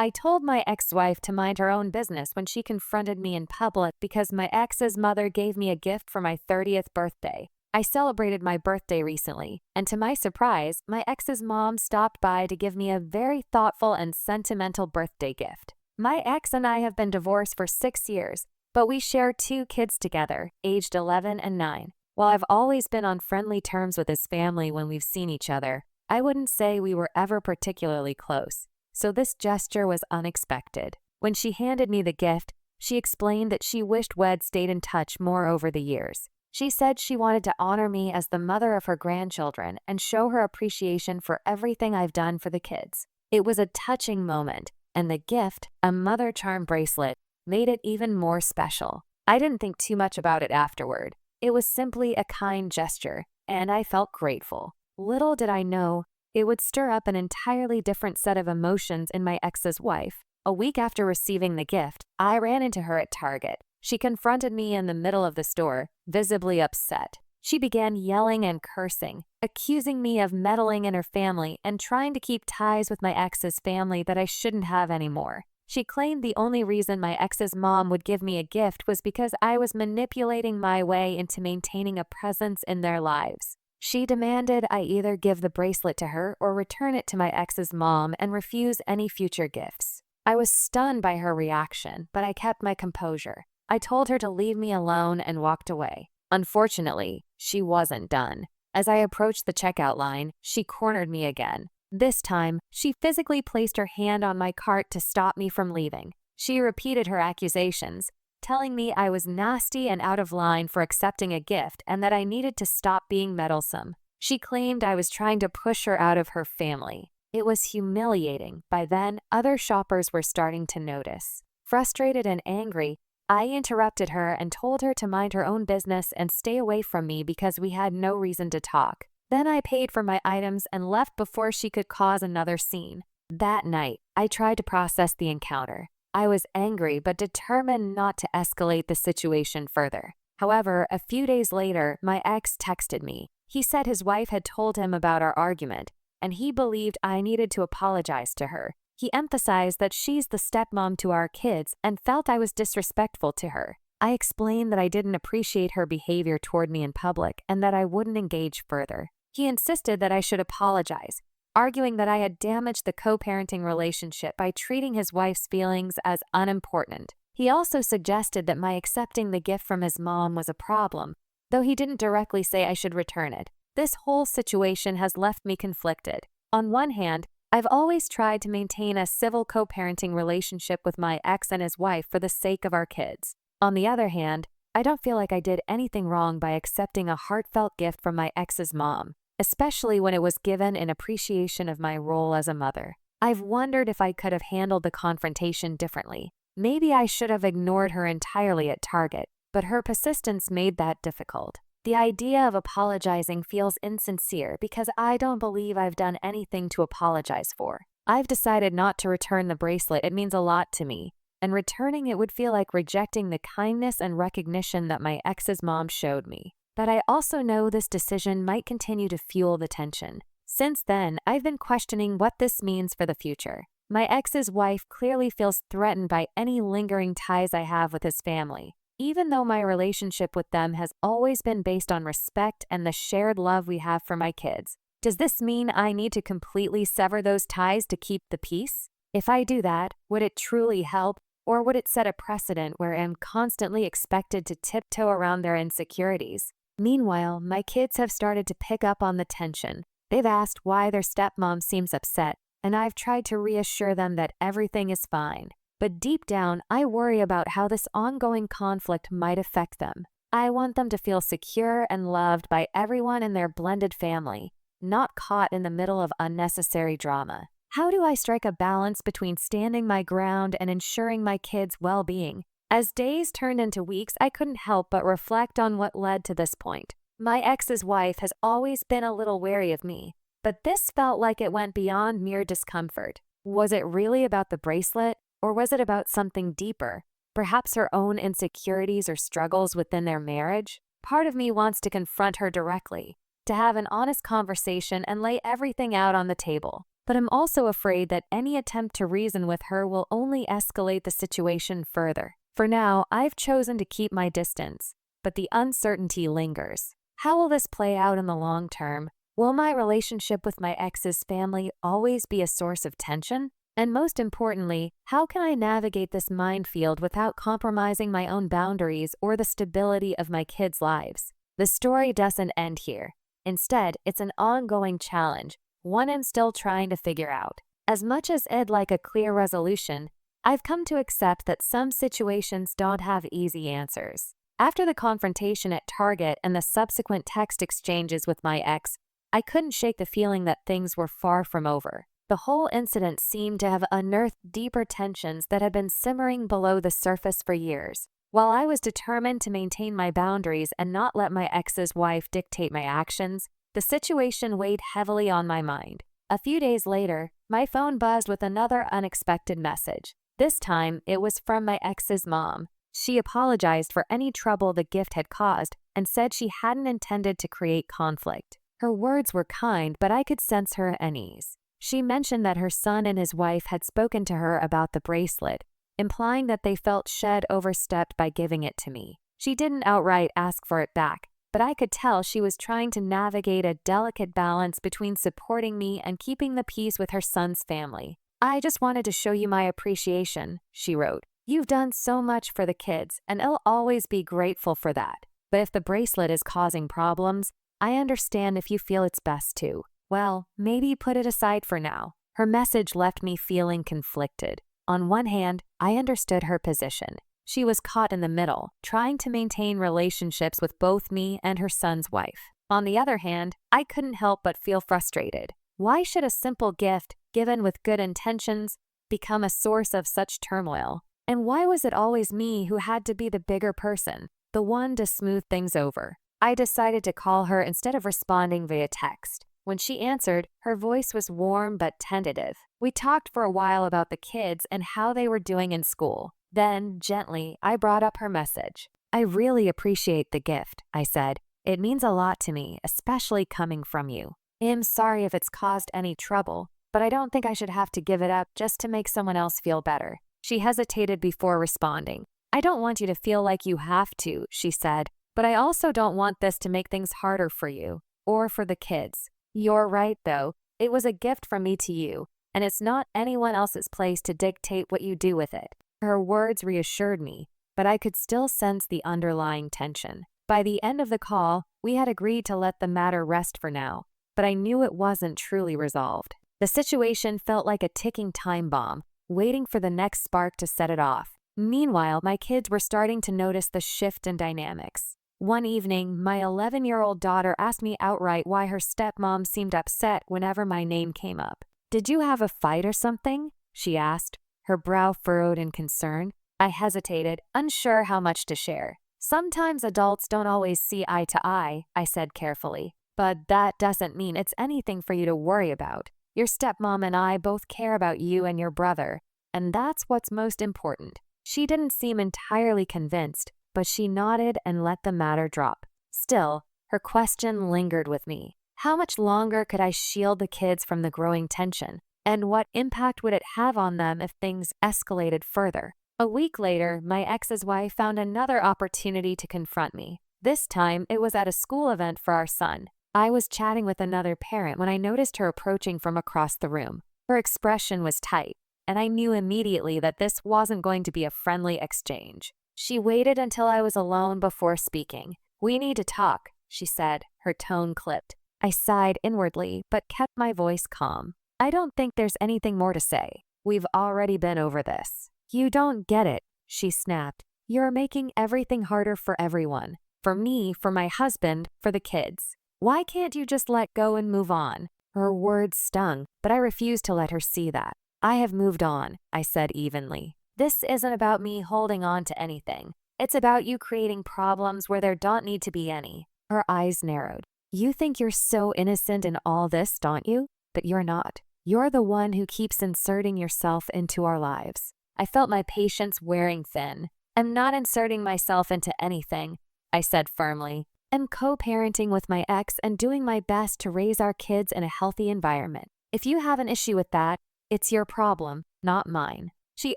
I told my ex-wife to mind her own business when she confronted me in public because my ex's mother gave me a gift for my 30th birthday. I celebrated my birthday recently, and to my surprise, my ex's mom stopped by to give me a very thoughtful and sentimental birthday gift. My ex and I have been divorced for 6 years, but we share 2 kids together, aged 11 and 9. While I've always been on friendly terms with his family when we've seen each other, I wouldn't say we were ever particularly close, so this gesture was unexpected. When she handed me the gift, she explained that she wished we'd stayed in touch more over the years. She said she wanted to honor me as the mother of her grandchildren and show her appreciation for everything I've done for the kids. It was a touching moment, and the gift, a mother charm bracelet, made it even more special. I didn't think too much about it afterward. It was simply a kind gesture, and I felt grateful. Little did I know, it would stir up an entirely different set of emotions in my ex's wife. A week after receiving the gift, I ran into her at Target. She confronted me in the middle of the store, visibly upset. She began yelling and cursing, accusing me of meddling in her family and trying to keep ties with my ex's family that I shouldn't have anymore. She claimed the only reason my ex's mom would give me a gift was because I was manipulating my way into maintaining a presence in their lives. She demanded I either give the bracelet to her or return it to my ex's mom and refuse any future gifts. I was stunned by her reaction, but I kept my composure. I told her to leave me alone and walked away. Unfortunately, she wasn't done. As I approached the checkout line, she cornered me again. This time, she physically placed her hand on my cart to stop me from leaving. She repeated her accusations, telling me I was nasty and out of line for accepting a gift and that I needed to stop being meddlesome. She claimed I was trying to push her out of her family. It was humiliating. By then, other shoppers were starting to notice. Frustrated and angry, I interrupted her and told her to mind her own business and stay away from me because we had no reason to talk. Then I paid for my items and left before she could cause another scene. That night, I tried to process the encounter. I was angry but determined not to escalate the situation further. However, a few days later, my ex texted me. He said his wife had told him about our argument, and he believed I needed to apologize to her. He emphasized that she's the stepmom to our kids and felt I was disrespectful to her. I explained that I didn't appreciate her behavior toward me in public and that I wouldn't engage further. He insisted that I should apologize, arguing that I had damaged the co-parenting relationship by treating his wife's feelings as unimportant. He also suggested that my accepting the gift from his mom was a problem, though he didn't directly say I should return it. This whole situation has left me conflicted. On one hand, I've always tried to maintain a civil co-parenting relationship with my ex and his wife for the sake of our kids. On the other hand, I don't feel like I did anything wrong by accepting a heartfelt gift from my ex's mom, especially when it was given in appreciation of my role as a mother. I've wondered if I could have handled the confrontation differently. Maybe I should have ignored her entirely at Target, but her persistence made that difficult. The idea of apologizing feels insincere because I don't believe I've done anything to apologize for. I've decided not to return the bracelet. It means a lot to me, and returning it would feel like rejecting the kindness and recognition that my ex's mom showed me. But I also know this decision might continue to fuel the tension. Since then, I've been questioning what this means for the future. My ex's wife clearly feels threatened by any lingering ties I have with his family, even though my relationship with them has always been based on respect and the shared love we have for my kids. Does this mean I need to completely sever those ties to keep the peace? If I do that, would it truly help, or would it set a precedent where I'm constantly expected to tiptoe around their insecurities? Meanwhile, my kids have started to pick up on the tension. They've asked why their stepmom seems upset, and I've tried to reassure them that everything is fine. But deep down, I worry about how this ongoing conflict might affect them. I want them to feel secure and loved by everyone in their blended family, not caught in the middle of unnecessary drama. How do I strike a balance between standing my ground and ensuring my kids' well-being? As days turned into weeks, I couldn't help but reflect on what led to this point. My ex's wife has always been a little wary of me, but this felt like it went beyond mere discomfort. Was it really about the bracelet, or was it about something deeper? Perhaps her own insecurities or struggles within their marriage? Part of me wants to confront her directly, to have an honest conversation and lay everything out on the table. but I'm also afraid that any attempt to reason with her will only escalate the situation further. For now, I've chosen to keep my distance, but the uncertainty lingers. How will this play out in the long term? Will my relationship with my ex's family always be a source of tension? And most importantly, how can I navigate this minefield without compromising my own boundaries or the stability of my kids' lives? The story doesn't end here. Instead, it's an ongoing challenge, one I'm still trying to figure out. As much as I'd like a clear resolution, I've come to accept that some situations don't have easy answers. After the confrontation at Target and the subsequent text exchanges with my ex, I couldn't shake the feeling that things were far from over. The whole incident seemed to have unearthed deeper tensions that had been simmering below the surface for years. While I was determined to maintain my boundaries and not let my ex's wife dictate my actions, the situation weighed heavily on my mind. A few days later, my phone buzzed with another unexpected message. This time, it was from my ex's mom. She apologized for any trouble the gift had caused and said she hadn't intended to create conflict. Her words were kind, but I could sense her unease. She mentioned that her son and his wife had spoken to her about the bracelet, implying that they felt she'd overstepped by giving it to me. She didn't outright ask for it back, but I could tell she was trying to navigate a delicate balance between supporting me and keeping the peace with her son's family. "I just wanted to show you my appreciation," she wrote. "You've done so much for the kids, and I'll always be grateful for that. But if the bracelet is causing problems, I understand if you feel it's best to. Well, maybe put it aside for now." Her message left me feeling conflicted. On one hand, I understood her position. She was caught in the middle, trying to maintain relationships with both me and her son's wife. On the other hand, I couldn't help but feel frustrated. Why should a simple gift, given with good intentions, become a source of such turmoil? And why was it always me who had to be the bigger person, the one to smooth things over? I decided to call her instead of responding via text. When she answered, her voice was warm but tentative. We talked for a while about the kids and how they were doing in school. Then, gently, I brought up her message. "I really appreciate the gift," I said. "It means a lot to me, especially coming from you. I'm sorry if it's caused any trouble, but I don't think I should have to give it up just to make someone else feel better." She hesitated before responding. "I don't want you to feel like you have to," she said, "but I also don't want this to make things harder for you or for the kids. You're right, though. It was a gift from me to you, and it's not anyone else's place to dictate what you do with it." Her words reassured me, but I could still sense the underlying tension. By the end of the call, we had agreed to let the matter rest for now, but I knew it wasn't truly resolved. The situation felt like a ticking time bomb, waiting for the next spark to set it off. Meanwhile, my kids were starting to notice the shift in dynamics. One evening, my 11-year-old daughter asked me outright why her stepmom seemed upset whenever my name came up. "Did you have a fight or something?" she asked, her brow furrowed in concern. I hesitated, unsure how much to share. "Sometimes adults don't always see eye to eye," I said carefully. "But that doesn't mean it's anything for you to worry about. Your stepmom and I both care about you and your brother, and that's what's most important." She didn't seem entirely convinced, but she nodded and let the matter drop. Still, her question lingered with me. How much longer could I shield the kids from the growing tension? And what impact would it have on them if things escalated further? A week later, my ex's wife found another opportunity to confront me. This time, it was at a school event for our son. I was chatting with another parent when I noticed her approaching from across the room. Her expression was tight, and I knew immediately that this wasn't going to be a friendly exchange. She waited until I was alone before speaking. "We need to talk," she said, her tone clipped. I sighed inwardly, but kept my voice calm. "I don't think there's anything more to say. We've already been over this." "You don't get it," she snapped. "You're making everything harder for everyone. For me, for my husband, for the kids. Why can't you just let go and move on?" Her words stung, but I refused to let her see that. "I have moved on," I said evenly. "This isn't about me holding on to anything. It's about you creating problems where there don't need to be any." Her eyes narrowed. "You think you're so innocent in all this, don't you? But you're not. You're the one who keeps inserting yourself into our lives." I felt my patience wearing thin. "I'm not inserting myself into anything," I said firmly. "I'm co-parenting with my ex and doing my best to raise our kids in a healthy environment. If you have an issue with that, it's your problem, not mine. She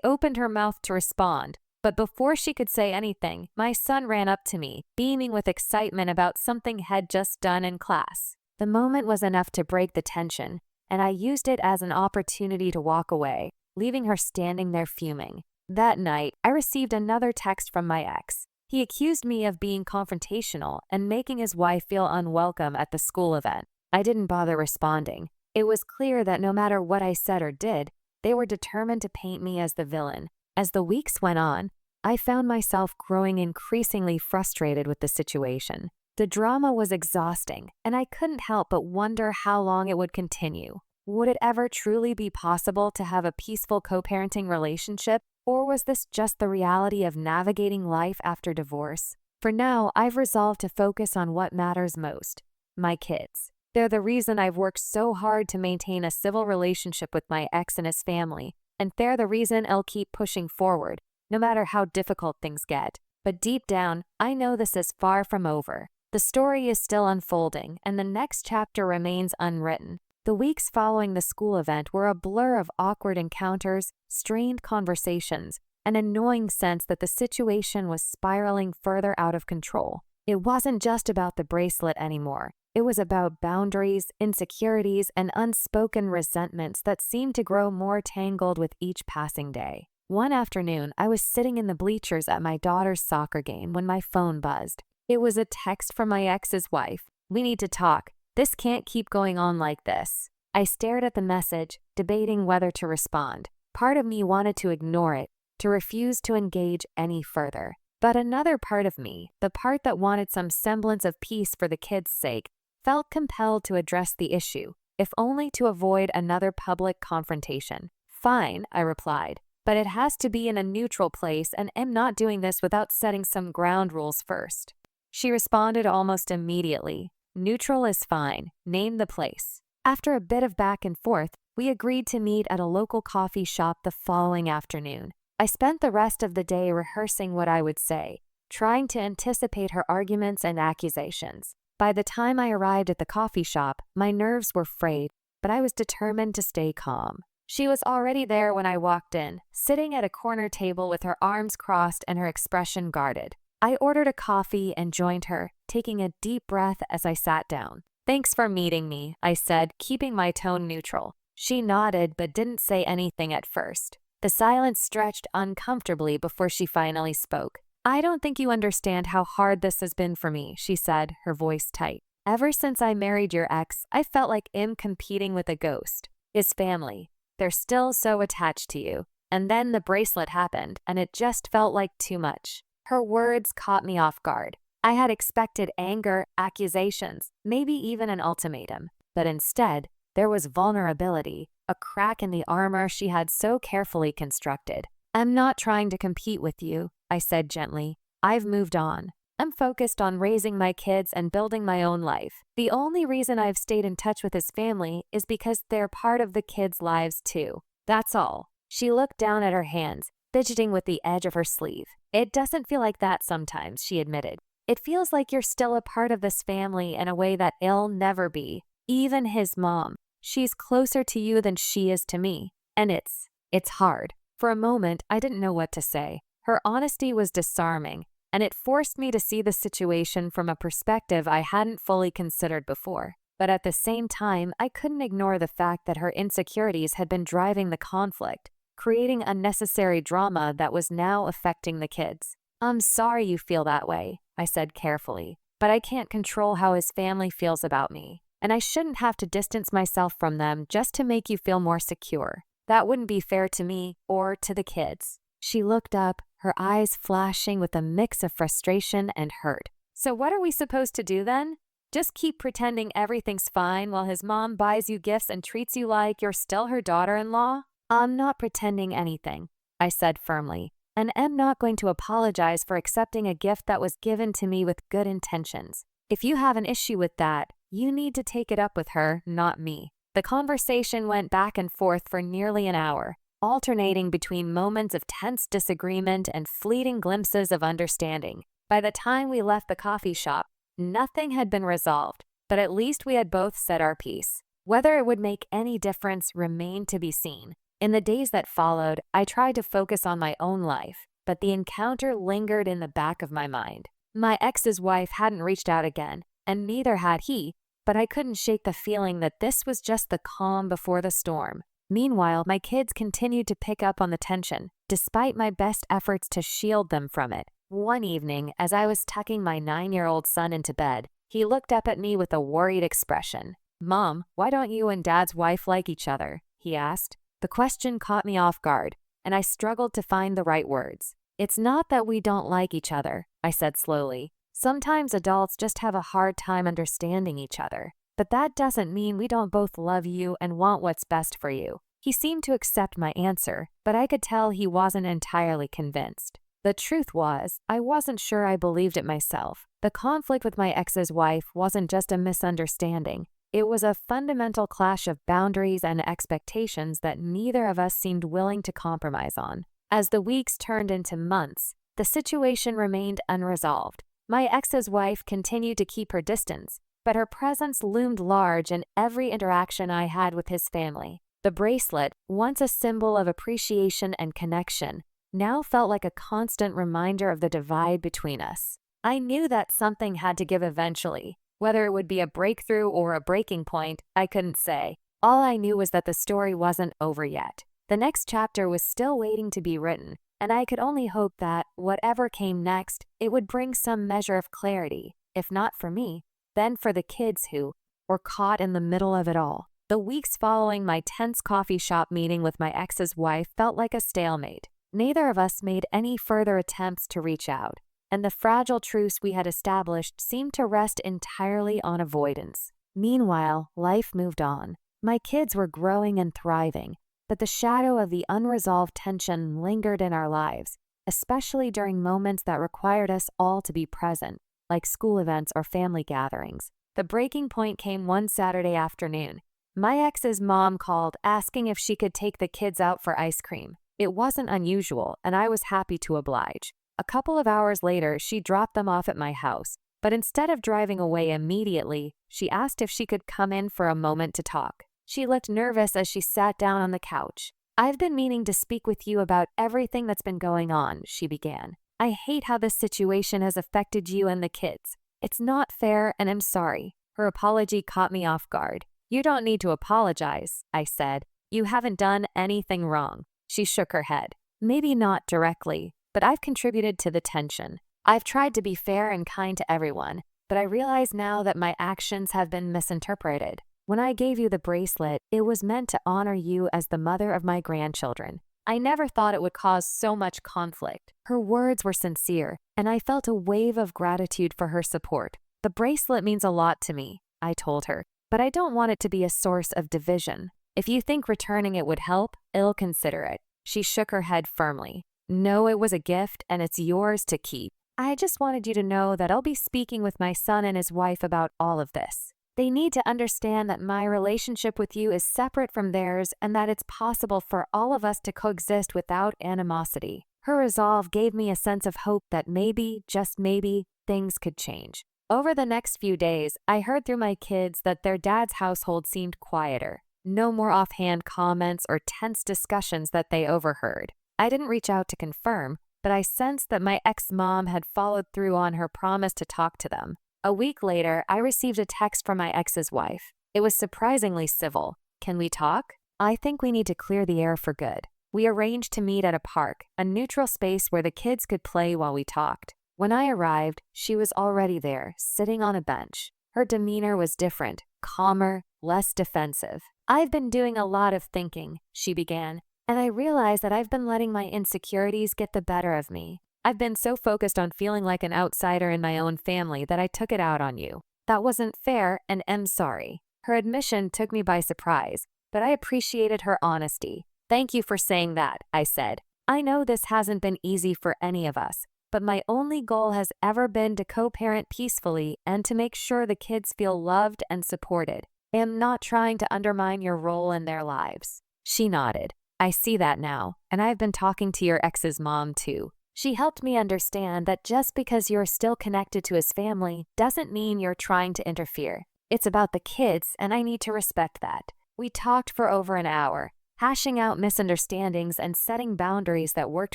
opened her mouth to respond, but before she could say anything, my son ran up to me, beaming with excitement about something he'd just done in class. The moment was enough to break the tension, and I used it as an opportunity to walk away, leaving her standing there fuming. That night, I received another text from my ex. He accused me of being confrontational and making his wife feel unwelcome at the school event. I didn't bother responding. It was clear that no matter what I said or did, they were determined to paint me as the villain. As the weeks went on, I found myself growing increasingly frustrated with the situation. The drama was exhausting, and I couldn't help but wonder how long it would continue. Would it ever truly be possible to have a peaceful co-parenting relationship, or was this just the reality of navigating life after divorce? For now, I've resolved to focus on what matters most: my kids. They're the reason I've worked so hard to maintain a civil relationship with my ex and his family, and they're the reason I'll keep pushing forward, no matter how difficult things get. But deep down, I know this is far from over. The story is still unfolding, and the next chapter remains unwritten. The weeks following the school event were a blur of awkward encounters, strained conversations, and an annoying sense that the situation was spiraling further out of control. It wasn't just about the bracelet anymore. It was about boundaries, insecurities, and unspoken resentments that seemed to grow more tangled with each passing day. One afternoon, I was sitting in the bleachers at my daughter's soccer game when my phone buzzed. It was a text from my ex's wife. "We need to talk. This can't keep going on like this." I stared at the message, debating whether to respond. Part of me wanted to ignore it, to refuse to engage any further. But another part of me, the part that wanted some semblance of peace for the kids' sake, felt compelled to address the issue, if only to avoid another public confrontation. "Fine," I replied, "but it has to be in a neutral place, and I'm not doing this without setting some ground rules first." She responded almost immediately. "Neutral is fine. Name the place." After a bit of back and forth, we agreed to meet at a local coffee shop the following afternoon. I spent the rest of the day rehearsing what I would say, trying to anticipate her arguments and accusations. By the time I arrived at the coffee shop, my nerves were frayed, but I was determined to stay calm. She was already there when I walked in, sitting at a corner table with her arms crossed and her expression guarded. I ordered a coffee and joined her, taking a deep breath as I sat down. "Thanks for meeting me," I said, keeping my tone neutral. She nodded but didn't say anything at first. The silence stretched uncomfortably before she finally spoke. "I don't think you understand how hard this has been for me," she said, her voice tight. "Ever since I married your ex, I felt like I'm competing with a ghost. His family. They're still so attached to you. And then the bracelet happened, and it just felt like too much." Her words caught me off guard. I had expected anger, accusations, maybe even an ultimatum. But instead, there was vulnerability, a crack in the armor she had so carefully constructed. "I'm not trying to compete with you," I said gently. "I've moved on. I'm focused on raising my kids and building my own life. The only reason I've stayed in touch with his family is because they're part of the kids' lives too. That's all." She looked down at her hands, fidgeting with the edge of her sleeve. "It doesn't feel like that sometimes," she admitted. "It feels like you're still a part of this family in a way that I'll never be. Even his mom. She's closer to you than she is to me. And it's hard." For a moment, I didn't know what to say. Her honesty was disarming, and it forced me to see the situation from a perspective I hadn't fully considered before. But at the same time, I couldn't ignore the fact that her insecurities had been driving the conflict, creating unnecessary drama that was now affecting the kids. "I'm sorry you feel that way," I said carefully, "but I can't control how his family feels about me, and I shouldn't have to distance myself from them just to make you feel more secure. That wouldn't be fair to me or to the kids." She looked up, her eyes flashing with a mix of frustration and hurt. "So what are we supposed to do then? Just keep pretending everything's fine while his mom buys you gifts and treats you like you're still her daughter-in-law?" "I'm not pretending anything," I said firmly, "and am not going to apologize for accepting a gift that was given to me with good intentions. If you have an issue with that, you need to take it up with her, not me." The conversation went back and forth for nearly an hour, alternating between moments of tense disagreement and fleeting glimpses of understanding. By the time we left the coffee shop, nothing had been resolved, but at least we had both said our piece. Whether it would make any difference remained to be seen. In the days that followed, I tried to focus on my own life, but the encounter lingered in the back of my mind. My ex's wife hadn't reached out again, and neither had he, but I couldn't shake the feeling that this was just the calm before the storm. Meanwhile, my kids continued to pick up on the tension, despite my best efforts to shield them from it. One evening, as I was tucking my 9-year-old son into bed, he looked up at me with a worried expression. "Mom, why don't you and Dad's wife like each other?" he asked. The question caught me off guard, and I struggled to find the right words. "It's not that we don't like each other," I said slowly. "Sometimes adults just have a hard time understanding each other. But that doesn't mean we don't both love you and want what's best for you." He seemed to accept my answer, but I could tell he wasn't entirely convinced. The truth was, I wasn't sure I believed it myself. The conflict with my ex's wife wasn't just a misunderstanding. It was a fundamental clash of boundaries and expectations that neither of us seemed willing to compromise on. As the weeks turned into months, the situation remained unresolved. My ex's wife continued to keep her distance, but her presence loomed large in every interaction I had with his family. The bracelet, once a symbol of appreciation and connection, now felt like a constant reminder of the divide between us. I knew that something had to give eventually. Whether it would be a breakthrough or a breaking point, I couldn't say. All I knew was that the story wasn't over yet. The next chapter was still waiting to be written, and I could only hope that, whatever came next, it would bring some measure of clarity, if not for me, then for the kids who were caught in the middle of it all. The weeks following my tense coffee shop meeting with my ex's wife felt like a stalemate. Neither of us made any further attempts to reach out, and the fragile truce we had established seemed to rest entirely on avoidance. Meanwhile, life moved on. My kids were growing and thriving, but the shadow of the unresolved tension lingered in our lives, especially during moments that required us all to be present, like school events or family gatherings. The breaking point came one Saturday afternoon. My ex's mom called, asking if she could take the kids out for ice cream. It wasn't unusual, and I was happy to oblige. A couple of hours later, she dropped them off at my house, but instead of driving away immediately, she asked if she could come in for a moment to talk. She looked nervous as she sat down on the couch. "I've been meaning to speak with you about everything that's been going on," she began. "I hate how this situation has affected you and the kids. It's not fair, and I'm sorry." Her apology caught me off guard. "You don't need to apologize," I said. "You haven't done anything wrong." She shook her head. "Maybe not directly, but I've contributed to the tension. I've tried to be fair and kind to everyone, but I realize now that my actions have been misinterpreted. When I gave you the bracelet, it was meant to honor you as the mother of my grandchildren. I never thought it would cause so much conflict." Her words were sincere, and I felt a wave of gratitude for her support. "The bracelet means a lot to me," I told her, "but I don't want it to be a source of division. If you think returning it would help, I'll consider it." She shook her head firmly. "No, it was a gift, and it's yours to keep. I just wanted you to know that I'll be speaking with my son and his wife about all of this. They need to understand that my relationship with you is separate from theirs and that it's possible for all of us to coexist without animosity." Her resolve gave me a sense of hope that maybe, just maybe, things could change. Over the next few days, I heard through my kids that their dad's household seemed quieter. No more offhand comments or tense discussions that they overheard. I didn't reach out to confirm, but I sensed that my ex-mom had followed through on her promise to talk to them. A week later, I received a text from my ex's wife. It was surprisingly civil. "Can we talk? I think we need to clear the air for good." We arranged to meet at a park, a neutral space where the kids could play while we talked. When I arrived, she was already there, sitting on a bench. Her demeanor was different, calmer, less defensive. "I've been doing a lot of thinking," she began, "and I realize that I've been letting my insecurities get the better of me. I've been so focused on feeling like an outsider in my own family that I took it out on you. That wasn't fair, and am sorry." Her admission took me by surprise, but I appreciated her honesty. "Thank you for saying that," I said. "I know this hasn't been easy for any of us, but my only goal has ever been to co-parent peacefully and to make sure the kids feel loved and supported. I am not trying to undermine your role in their lives." She nodded. "I see that now, and I've been talking to your ex's mom too. She helped me understand that just because you're still connected to his family doesn't mean you're trying to interfere. It's about the kids, and I need to respect that. We talked for over an hour, hashing out misunderstandings and setting boundaries that worked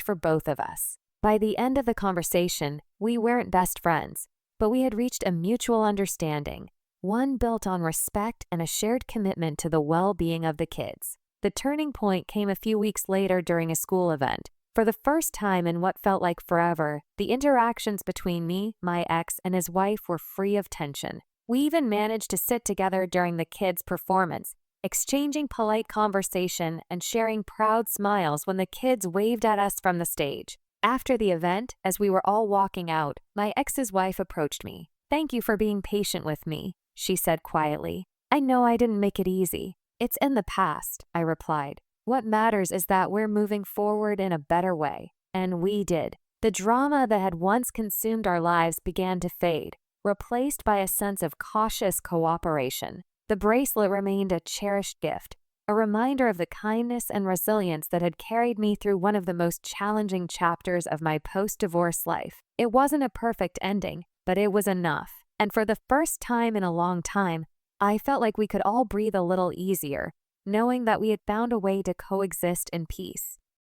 for both of us. By the end of the conversation, we weren't best friends, but we had reached a mutual understanding, one built on respect and a shared commitment to the well-being of the kids. The turning point came a few weeks later during a school event. For the first time in what felt like forever, the interactions between me, my ex, and his wife were free of tension. We even managed to sit together during the kids' performance, exchanging polite conversation and sharing proud smiles when the kids waved at us from the stage. After the event, as we were all walking out, my ex's wife approached me. "Thank you for being patient with me," she said quietly. "I know I didn't make it easy. It's in the past," I replied. "What matters is that we're moving forward in a better way." And we did. The drama that had once consumed our lives began to fade, replaced by a sense of cautious cooperation. The bracelet remained a cherished gift, a reminder of the kindness and resilience that had carried me through one of the most challenging chapters of my post-divorce life. It wasn't a perfect ending, but it was enough. And for the first time in a long time, I felt like we could all breathe a little easier, knowing that we had found a way to coexist in peace.